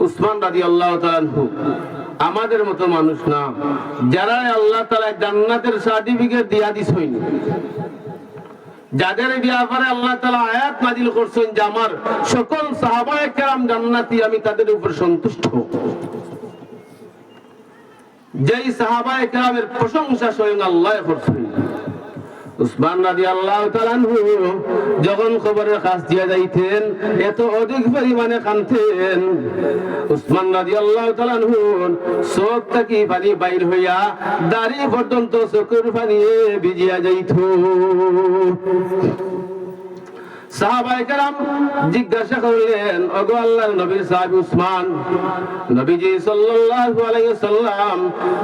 উসমান রাদিয়াল্লাহু তাআলা আনহু আমাদের মতো মানুষ না, যারা আল্লাহ তাআলা জান্নাতের সার্টিফিকেট দিয়া দিছেন, যাদের ব্যাপারে আল্লাহ তাআলা আয়াত নাযিল করছেন যে আমার সকল সাহাবায়ে কেরাম জান্নাতি, আমি তাদের উপর সন্তুষ্ট। যেই সাহাবায়ে কেরামের প্রশংসা স্বয়ং আল্লাহ করছেন। উসমান রাদিয়াল্লাহু তাআলা আনহু যখন খবরের কাছ দিয়া যাইতেন, এত অধিক পরিমাণে কাঁদতেন। উসমান রাদিয়াল্লাহু তাআলা আনহু চোখ থেকে পানি বাইর হইয়া দাড়ি পর্যন্ত চোখের পানি ভিজিয়া যাইত। সাহাবায়ে কেরাম জিজ্ঞাসা করলেন, ওগো আল্লাহর নবীর সাহাবী উসমান, নবীজি সাল্লাল্লাহু আলাইহি ওয়াসাল্লাম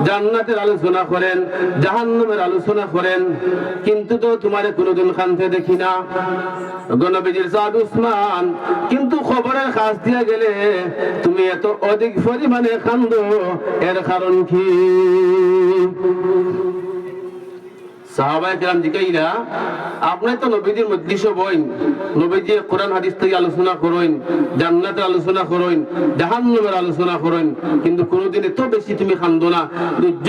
জান্নাতের আলোচনা করেন, জাহান্নামের আলোচনা করেন, কিন্তু তো তোমারে কোনোদিন কাঁদতে দেখি না। ওগো নবীজির সাহাবী উসমান, কিন্তু খবরের কাছ দিয়ে গেলে তুমি এত অধিক পরিমাণে কাঁদো, এর কারণ কি? সাহাবায়ে কেরাম জিজ্ঞাইলা, আপনি তো নবীজির মজলিসে বইন, নবীজি কোরআন হাদিস থেকে আলোচনা করেন, জান্নাতের আলোচনা করেন, জাহান্নামের আলোচনা করেন, কিন্তু কোনোদিন এত বেশি তুমি কান্দো না,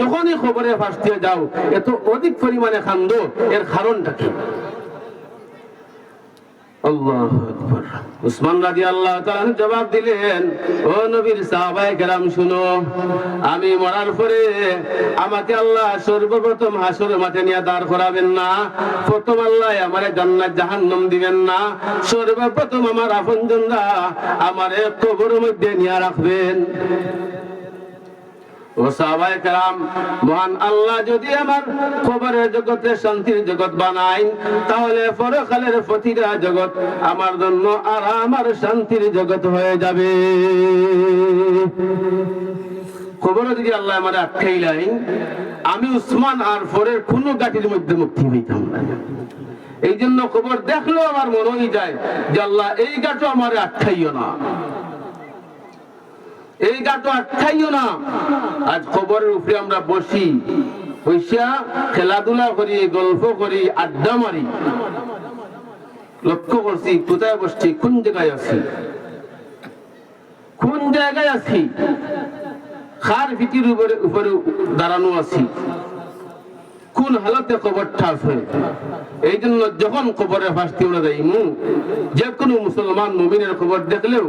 যখনই খবরে ফাঁস দিয়ে যাও এত অধিক পরিমাণে কান্দো, এর কারণটা কি? আল্লাহু আকবার। উসমান রাদিয়াল্লাহু তাআলা জবাব দিলেন, ও নবীর সাহাবায়ে কেরাম শুনো, আমি মরার পরে আমাকে আল্লাহ সর্বপ্রথম হাসরের মাঠে নিয়ে দাঁড় করাবেন না। প্রথম আল্লাহ আমারে জান্নাত জাহান্নাম দিবেন না, সর্বপ্রথম আমার আপনজনরা আমারে কবরের মধ্যে নিয়ে রাখবেন। ও সাহাবায়ে কেরাম, মহান আল্লাহ যদি আমার কবরের জগতে শান্তির জগৎ বানায়, তাহলে পরকালের প্রতিটা জগৎ আমার জন্য আরাম আর শান্তির জগৎ হয়ে যাবে। কবরে যদি আল্লাহ আমার আটকাইলাই, আমি উসমান আর পরের কোন গাটির মধ্যে মুক্তি হইতাম না। এই জন্য কবর দেখলেও আমার মনে হয়ে যায় যে আল্লাহ এই গাটও আমার আটকাইও না, এই গাটো আটকাইও না। আজ খবরের উপরে আমরা বসি, বসিয়া খেলাধুলা করি, গল্প করি, আড্ডা মারি, লক্ষ্য করছি কোথায় বসছি, কোন জায়গায় আছি, কোন জায়গায় আছি, খার ভিটির উপরে দাঁড়ানো আছি। কোন হালতে কবরটা আছে। এই জন্য যখন কবরে ফাঁসতে আমরা যাইমু, যে কোনো মুসলমান মুমিনের কবর দেখলেও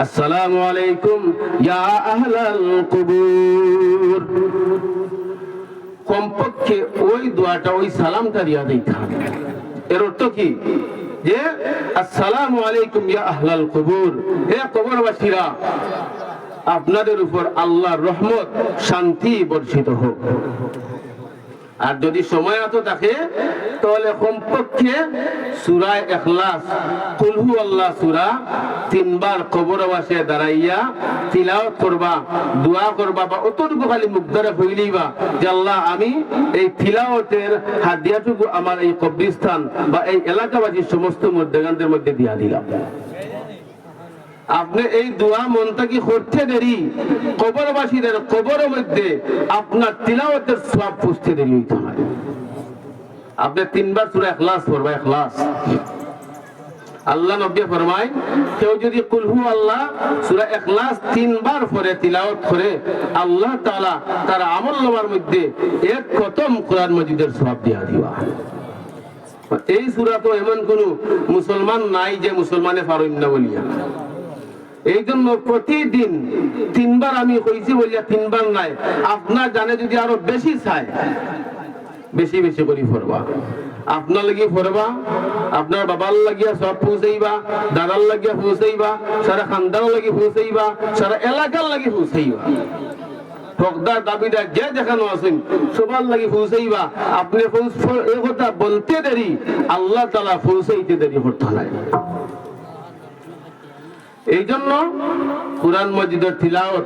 আসসালামু আলাইকুম ইয়া আহলাল কুবুর, কমপক্ষে ওই দোয়াটা, ওই সালামটা দিয়া দিতে হবে। এর অর্থ কি? যে আসসালামু আলাইকুম ইয়া আহলাল কুবুর, হে কবরবাসীরা, আপনাদের উপর আল্লাহর রহমত শান্তি বর্ষিত হোক। আর যদি সময় এত থাকে তাহলে কমপক্ষে সূরা ইখলাস, কুল হু আল্লাহ সূরা 3 বার কবরবাসে দাঁড়াইয়া তিলাওয়াত করবা, দোয়া করবা, বা অতটুকু খালি মুখ ধরে হইলেইবা যে আল্লাহ আমি এই তিলাওয়াতের হাদিয়াটুকু আমার এই কবরস্থান বা এই এলাকাবাসীর সমস্ত মুর্দাগানদের মধ্যে দিয়া দিলাম। আপনি এই দোয়া মনটা কি করতে দেরি, কবরবাসীদের কবরের মধ্যে আপনার তিলাওয়াতের সওয়াব পুষতে দেরি হইতে হয়। আপনি 3 বার সূরা ইখলাস পড়বা, ইখলাস। আল্লাহ নবী ফরমায়, কেউ যদি কুল হু আল্লাহ সূরা ইখলাস 3 বার পড়ে তিলাওয়াত করে, আল্লাহ তাআলা তার আমলনামার মধ্যে এক খতম কোরআন মাজিদের সওয়াব দিয়া দিবা। এই সূরা তো এমন কোন মুসলমান নাই যে মুসলমানে পারেন না বলিয়া। এই জন্য প্রতিদিন 3 বার আমি কইছি বলিয়া 3 বার নাই, আপনার জানে যদি আরো বেশি চায়, বেশি বেশি করে পড়বা। আপনার লাগি পড়বা, আপনার বাবার লাগিয়া সব পৌঁছাইবা, দাদার লাগিয়া পৌঁছাইবা, সারা খানদান লাগি পৌঁছাইবা, সারা এলাকার লাগি পৌঁছাইবা। হকদার দাবিদার যে দেখানো আছেন সবার লাগি পৌঁছাইবা। আপনি এই কথা বলতে দেরি, আল্লাহ তাআলা পৌঁছাইতে দেরি করতে নাই। এই জন্য কুরআন মাজিদের তিলাওয়াত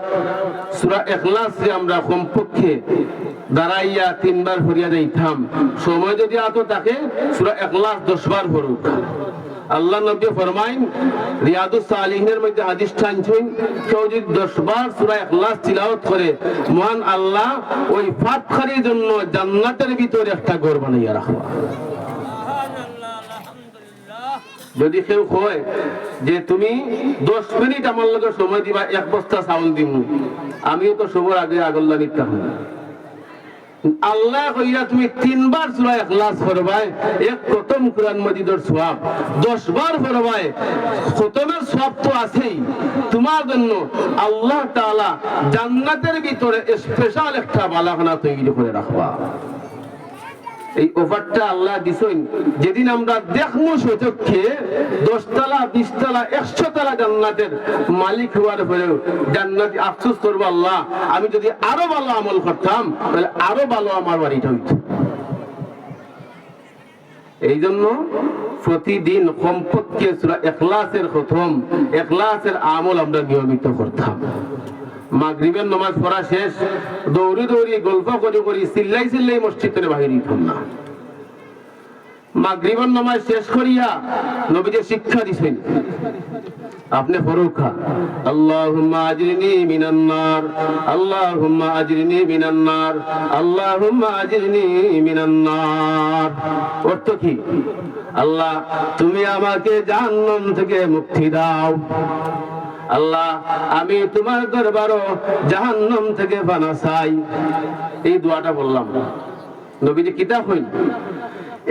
সূরা ইখলাসে আমরা কমপক্ষে দাঁড়াইয়া 3 বার পড়িয়া যাইতাম। সময় যদি এত থাকে সূরা ইখলাস 10 বার পড়ুক। আল্লাহ নবী ফরমাইন, রিয়াদুস সালিহিনের মধ্যে হাদিসটা আনছেন, কেউ যদি 10 বার সূরা ইখলাস তিলাওয়াত করে, মহান আল্লাহ ওই ফাতখারির জন্য জান্নাতের ভিতরে একটা ঘর বানাইয়া রাখবা। যদি কেউ কয় যে তুমি 10 মিনিট আমার লগে সময় দিবা, 1 বস্তা চাউল দিমু, আমিও তো সবার আগে আগল্লা নিতাম। আল্লাহ কইরা তুমি 3 বার সূরা ইখলাস পড়বাই, এক খতম কুরআন মাজিদের সওয়াব। 10 বার পড়বাই, খতমের সওয়াব তো আছেই, তোমার জন্য আল্লাহ তাআলা জান্নাতের ভিতরে স্পেশাল একটা বালাখানা তৈরি করে রাখবা। এই অফারটা আল্লাহ দিছেন, যেদিন আমরা দেখমু সচক্ষে 10 তলা 20 তলা 100 তলা জান্নাতের মালিক হওয়ার পরেও জান্নাতি আফসোস করবো, আল্লাহ আমি যদি আরো ভালো আমল করতাম তাহলে আরো ভালো আমার বাড়িটা হইত। এই জন্য প্রতিদিন কমপক্ষে সূরা ইখলাসের খতম, ইখলাসের আমল আমরা নিয়মিত করতাম। মাগরিবের নামাজ পড়া শেষ, দৌড়ি দৌড়ি গল্প করে করি চিল্লাই চিল্লাই মসজিদের বাহির হইতাম না। মাগরিবের নামাজ শেষ করিয়া নবীজি শিক্ষা দিছেন, আপনি পড়ুকা আল্লাহুম্মা আজরিনি মিনান নার, আল্লাহুম্মা আজরিনি মিনান নার, আল্লাহুম্মা আজরিনি মিনান নার। অর্থ কি? আল্লাহ তুমি আমাকে জাহান্নাম থেকে মুক্তি দাও, আল্লাহ আমি তোমার দরবারে জাহান্নাম থেকে পানা চাই। এই দোয়াটা বললাম, নবীজি কিতাব হইল।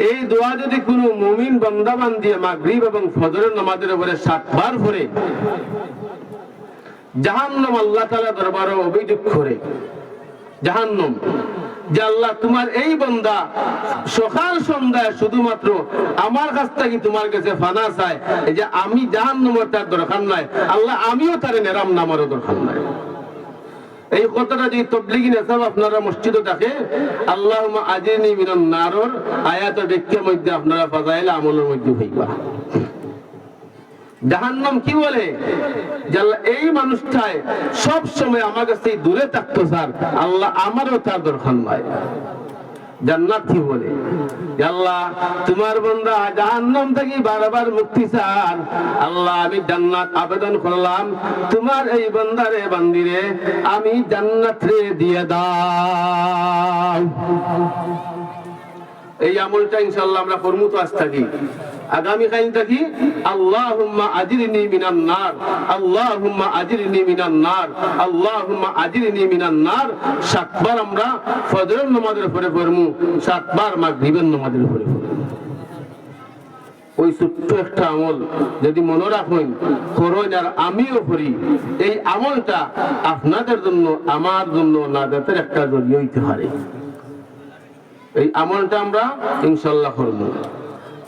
এই দোয়া যদি কোনো মুমিন বান্দা বান্দি মাগরিব এবং ফজরের নামাজের উপরে 7 বার পড়ে, জাহান্নাম আল্লাহ তাআলা দরবারে অভিযোগ করে, জাহান্নাম যে আল্লাহ তোমার এই বান্দা সকাল সন্ধ্যায় শুধুমাত্র আমার কাছ থেকে তোমার কাছে ফানা চায়, এই যে আমি জাহান্নামের তার দরকার নাই, আল্লাহ আমিও তার নেরাম নামারও দরকার নাই। এই কথাটা যদি তাবলীগী নেশাব আপনারা মসজিদে থাকে, আল্লাহুম্মা আজরিনি মিনান নারর আয়াতের ব্যাখ্যার মধ্যে আপনারা ফাজাইল আমলের মধ্যে হইবা। জাহান্নাম কি বলে? যে আল্লাহ এই মানুষটাই সব সময় আমার কাছে দূরে থাকতো স্যার, আল্লাহ আমারও তার দরকার নাই। জান্নাত কি বলে? আল্লাহ তোমার বান্দা জাহান্নাম থেকে বারবার মুক্তি চান, আল্লাহ আমি জান্নাত আবেদন করলাম, তোমার এই বান্দারে বান্দিরে আমি জান্নাত রে দিয়ে দাও। এই আমলটা ইনশাআল্লাহ আমরা করমু তো আজ থাকি। আগামী কাল থাকি আল্লাহুম্মা আজিরনি মিনান নার, আল্লাহুম্মা আজিরনি মিনান নার, আল্লাহুম্মা আজিরনি মিনান নার 7 বার আমরা ফজরের নামাজের পরে পড়মু, 7 বার মাগরিবের নামাজের পরে পড়মু। ওই ছোট্ট একটা আমল যদি মনে রাখেন করেন আর আমিও করি, এই আমলটা আপনাদের জন্য আমার জন্য নাজাতের একটা জরিয়া হইতে পারে। এই আমলটা আমরা ইনশাআল্লাহ করব।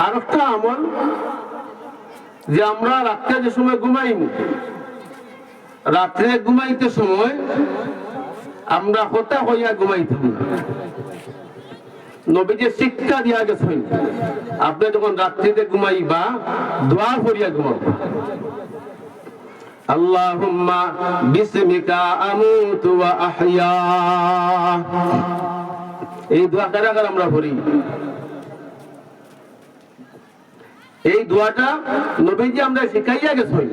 আর একটা আমল যে আমরা রাত্রে যে সময় ঘুমাইম, রাত্রে ঘুমাইতে সময় আমরা কথা হইয়া ঘুমাইতাম না। নবীজি শিক্ষা দিয়া গেছেন আপনি যখন রাত্রিতে ঘুমাইবা দোয়া করিয়া ঘুমাবো। আল্লাহুম্মা বিসমিকা আমুতু ওয়া আহইয়া, এই দোয়া কারা কারা আমরা পড়ি? এই দোয়াটা নবীজি আমরা শিখাইয়া গেছেন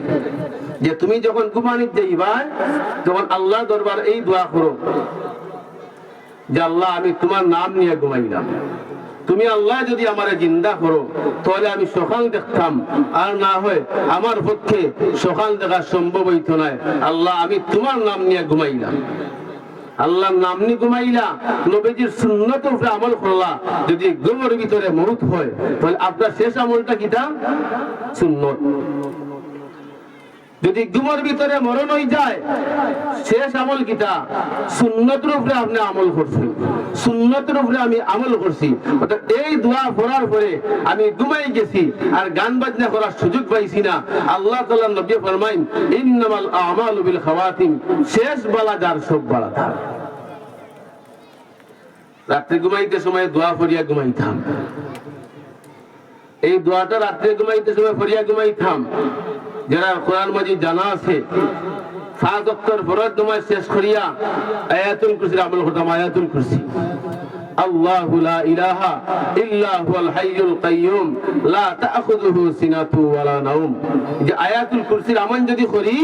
যে তুমি যখন ঘুমানিতে যাইবা তখন আল্লাহ দরবার এই দোয়া করো যে আল্লাহ আমি তোমার নাম নিয়ে ঘুমাইলাম, তুমি আল্লাহ যদি আমারে জিন্দা করো তাহলে আমি সকাল দেখতাম, আর না হয় আমার পক্ষে সকাল দেখা সম্ভব হইতো না। আল্লাহ আমি তোমার নাম নিয়ে ঘুমাইলাম। আল্লাহর নাম নিয়ে ঘুমাইলা, নবীজির সুন্নতের উপরে আমল করলা। যদি ঘুমের ভিতরে মউত হয় তাহলে আপনার শেষ আমলটা কিটা? সুন্নত। যদি ঘুমের ভিতরে মরণ হয়ে যায় শেষ আমল কিটা? সুন্নতের উপরে আপনি আমল করছেন, সুন্নতের উপরে আমি আমল করছি। অর্থাৎ এই দোয়া পড়ার পরে আমি ঘুমাই গেছি আর গান বাজনা করার সুযোগ পাইছি না। আল্লাহ তাআলা নবী ফরমাইন ইন্নামাল আমালু বিল খাওয়াতিম, শেষ বেলা যার সব বেলা তার। রাত্রে ঘুমাইতে সময় দোয়া পড়িয়া ঘুমাইতাম। এই দোয়াটা রাত্রে ঘুমাইতে সময় পড়িয়া ঘুমাইতাম। যারা কোরআন মাজিদ জানা আছে 5 ওয়াক্তের ফরজ নামাজ শেষ করিয়া আয়াতুল কুরসির আমল করতাম। আয়াতুল কুরসি, আল্লাহু লা ইলাহা ইল্লা হুয়াল হাইয়ুল কাইয়্যুম লা তাখুযুহু সিনাতু ওয়ালা নাওম। যে আয়াতুল কুরসির আমল যদি করি,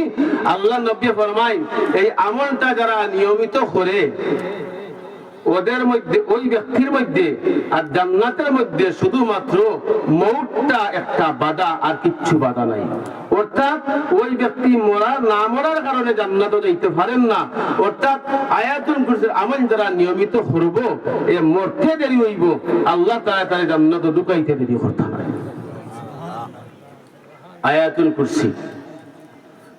আল্লাহ নবী ফরমায় এই আমলটা যারা নিয়মিত করে ওদের মধ্যে, ওই ব্যক্তির মধ্যে আর জান্নাতের মধ্যে শুধুমাত্র মউতটা একটা বাধা, আর কিচ্ছু বাধা নাই। অর্থাৎ ওই ব্যক্তি মরার না মরার কারণে জান্নাতে যাইতে পারেন না। অর্থাৎ আয়াতুল কুরসির আমল যারা নিয়মিত করব এ মরতে দেরি হইব, আল্লাহ তাআলা তারে জান্নাতে ঢুকাইতে দেরি করতে পারে। আয়াতুল কুরসি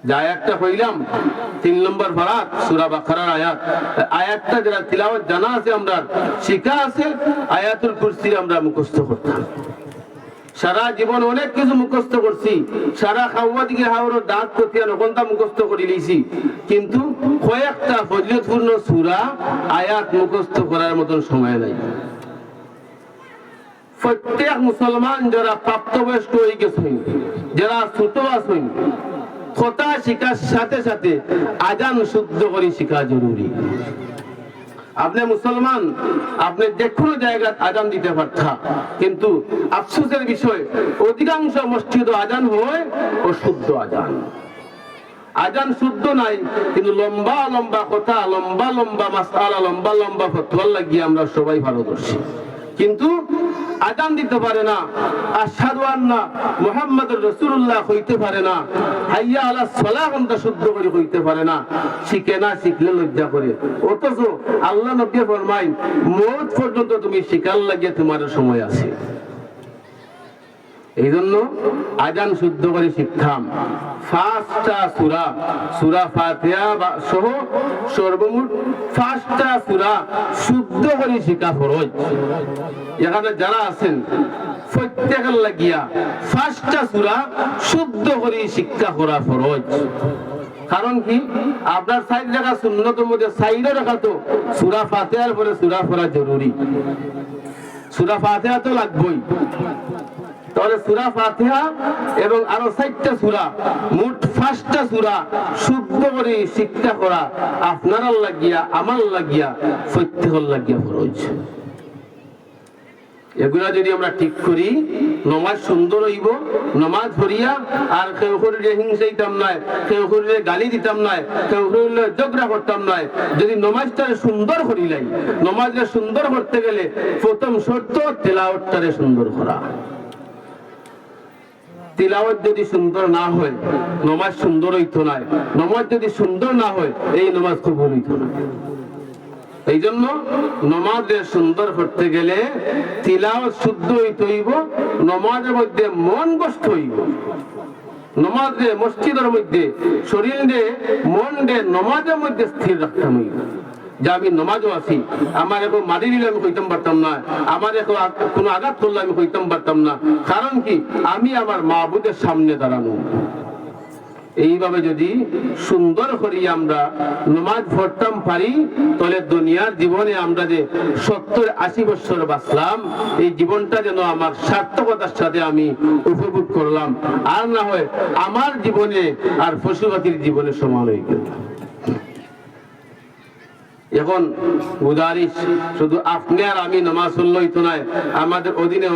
যে আয়াতটা কইলাম 3 নম্বর পারাত সূরা বাকারার আয়াত, আয়াতটা যারা তিলাওয়াত জানা আছে, আমরা শিখা আছে, আয়াতুল কুরসি আমরা মুখস্থ করতাম। সারা জীবন অনেক কিছু মুখস্থ করছি, সারা খাওয়া দিকে হাওড়ের দাঁত কতিয়া নকলটা মুখস্থ করে লিছি, কিন্তু কয়েকটা ফজিলতপূর্ণ সূরা আয়াত মুখস্থ করার মতন সময় নাই। প্রত্যেক মুসলমান যারা প্রাপ্তবয়স্ক হয়ে গেছেন, যারা ছোট আছেন, কথা শিখার সাথে সাথে আজান শুদ্ধ করে শিখা জরুরি। আপনি মুসলমান, আপনি যে কোনো জায়গায় আজান দিতে পারতা, কিন্তু আফসোসের বিষয় অধিকাংশ মসজিদ আজান হয় অশুদ্ধ আজান। আজান শুদ্ধ নাই, কিন্তু লম্বা লম্বা কথা, লম্বা লম্বা মাসআলা, লম্বা লম্বা ফতোয়া লাগিয়ে আমরা সবাই পারদর্শী, কিন্তু আজান দিতে পারে না, আশহাদু আন্না মুহাম্মাদুর রাসূলুল্লাহ হইতে পারে না, হাইয়া আলাস সালাহ ঘন্টা শুদ্ধ করে হইতে পারে না, শিখে না, শিখলে লজ্জা করে। অথচ আল্লাহ নবী ফরমায় মওত পর্যন্ত তুমি শিখার লাগিয়ে তোমার সময় আছে। এই জন্য আজান শুদ্ধ করে শিখতাম। 5টা সূরা, সূরা ফাতিহা সহ সর্বমোট 5টা সূরা শুদ্ধ করে শিখা ফরজ। এখানে যারা আছেন প্রত্যেকের লাগিয়া 5টা সূরা শুদ্ধ করে শিক্ষা করা ফরজ। কারণ কি, আপনার 4 টাকা সুন্নতের মধ্যে 4 টাকা তো সূরা ফাতিহার পরে সূরা পড়া জরুরি। সূরা ফাতিহা তো লাগবেই। তাহলে সূরা ফাতিহা এবং আরো 4টা সূরা, মোট 5টা সূরা শুদ্ধ করে শিক্ষা করা আপনার লাগিয়া, আমার লাগিয়া, প্রত্যেকের লাগিয়া ফরজ। এগুলা যদি আমরা ঠিক করি, নমাজ সুন্দর হইব। নমাজ পড়িয়া আর কেউ করিলে হিংসাইতাম নাই, কেউ করিলে গালি দিতাম নাই, কেউ করিলে ঝগড়া করতাম নাই। যদি নমাজটারে সুন্দর করিলাই, নমাজে সুন্দর করতে গেলে প্রথম শর্ত তেলাওয়াতটারে সুন্দর করা। তিলাওয়াত যদি সুন্দর না হয় নামাজ সুন্দর হইতো না, নামাজ যদি সুন্দর না হয় এই নামাজ কবুল হইতো না। এই জন্য নামাজে সুন্দর করতে গেলে তিলাওয়াত শুদ্ধ হইতে হইব, নামাজের মধ্যে মন বসতে হইব। নামাজে মসজিদের মধ্যে শরীর দে মন দে নামাজের মধ্যে স্থির রাখতে হইব যে আমি নামাজও আছি, আমার এখন মারি দিলে আমি কইতাম পারতাম না, আমার এখন কোনো আঘাত করলে আমি কইতাম পারতাম না। কারণ কি, আমি আমার মাবুদের সামনে দাঁড়ানো। এইভাবে যদি সুন্দর করি আমরা নামাজ পড়তাম পারি, তাহলে দুনিয়ার জীবনে আমরা যে 70-80 বছর বাঁচলাম, এই জীবনটা যেন আমার সার্থকতার সাথে আমি উপভোগ করলাম, আর না হয় আমার জীবনে আর পশু পাখির জীবনে সমান হয়ে গেল। এখন গুজারিশ, শুধু আপনি আর আমি নামাজ পড়লে হইতো না, আমাদের অধীনে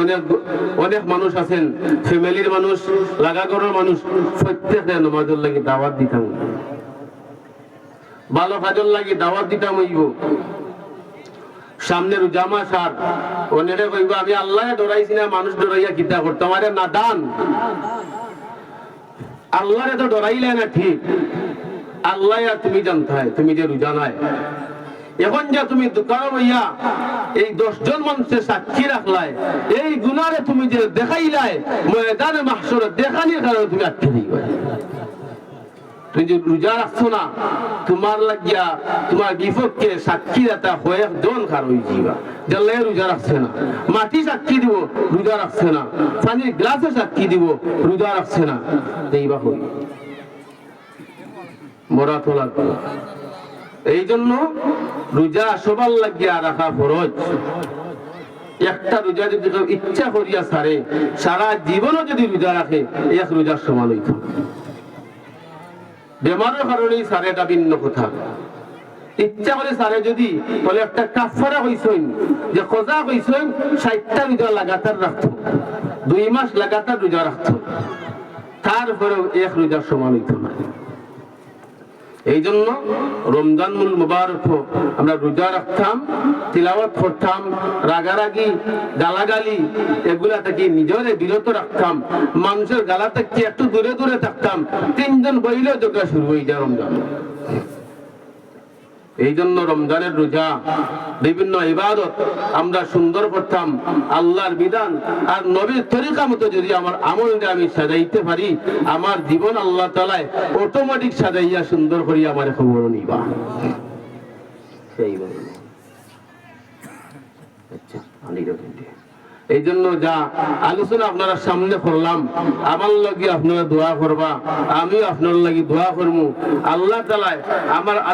অনেক মানুষ আছেন, ফ্যামিলির মানুষ, লাগাগড়ের মানুষ, প্রত্যেকে নামাজের লাগি দাওয়াত দিতাম, ভালো কাজের লাগি দাওয়াত দিতাম হইব। সামনে রোজা মাস, আর অনেকে কইব আমি আল্লাহ ডরাইছি না, মানুষ ডরাইয়া কিতা করতাম। আরে নাদান, আল্লাহরে তো ডরাইলে না, ঠিক আল্লাহ আর তুমি জানতে হয়, তুমি যে রোজা নাই। এখন যা তুমি দোকান হইয়া এই 10 জন মানুষের সাক্ষী রাখলাই, এই গুনারে তুমি যে দেখাইলাই ময়দানে মাহশরে দেখানির কারণে তুমি আটকে দিবা। তুমি যে রোজা রাখছো না, তোমার লাগিয়া তোমার বিপক্ষে সাক্ষী দাতা হয়ে জন খার হয়ে যাবা, জানলে রোজা রাখছে না। মাটি সাক্ষী দিব, রোজা রাখছে না। পানির গ্লাসে সাক্ষী দিব, রোজা রাখছে না। এইবা হই মরা তো লাগবে। এই জন্য রোজা সবার লাগিয়া রাখা ফরজ। একটা রোজা যদি ইচ্ছা করিয়া সারে, সারা জীবনও যদি রোজা রাখে, এক রোজার সমান হইত। বেমারের কারণেই সারে, এটা ভিন্ন কথা। ইচ্ছা করে সারে যদি, তাহলে একটা কাফারা হইছেন, যে খোঁজা হইছেন 60টা রোজা লাগাতার রাখত, 2 মাস লাগাতার রোজা রাখত, তারপরেও এক রোজার সমান হইত না। এই জন্য রমজানুল মুবারক আমরা রোজা রাখতাম, তিলাওয়াত করতাম, রাগারাগি গালাগালি এগুলা থেকে নিজেরে বিরত রাখতাম, মানুষের গালা থেকে একটু দূরে দূরে থাকতাম। 3 জন বইলেও যোগা শুরু হয়ে যায় রমজান। এই জন্য রমজানের রোজা, বিভিন্ন ইবাদত আমরা সুন্দর করতাম, আল্লাহর বিধান আর নবীর তরিকা মতো যদি আমার আমলটা আমি সাজাইতে পারি, আমার জীবন আল্লাহ তাআলা অটোমেটিক সাজাইয়া সুন্দর করিয়া আমার খবর নিবা। এই জন্য যা আলোচনা আপনারা সামনে করলাম, আমার লাগি আপনারা দোয়া করবা, আমিও আপনার লাগি দোয়া করবো। আল্লাহ তাআলা আমার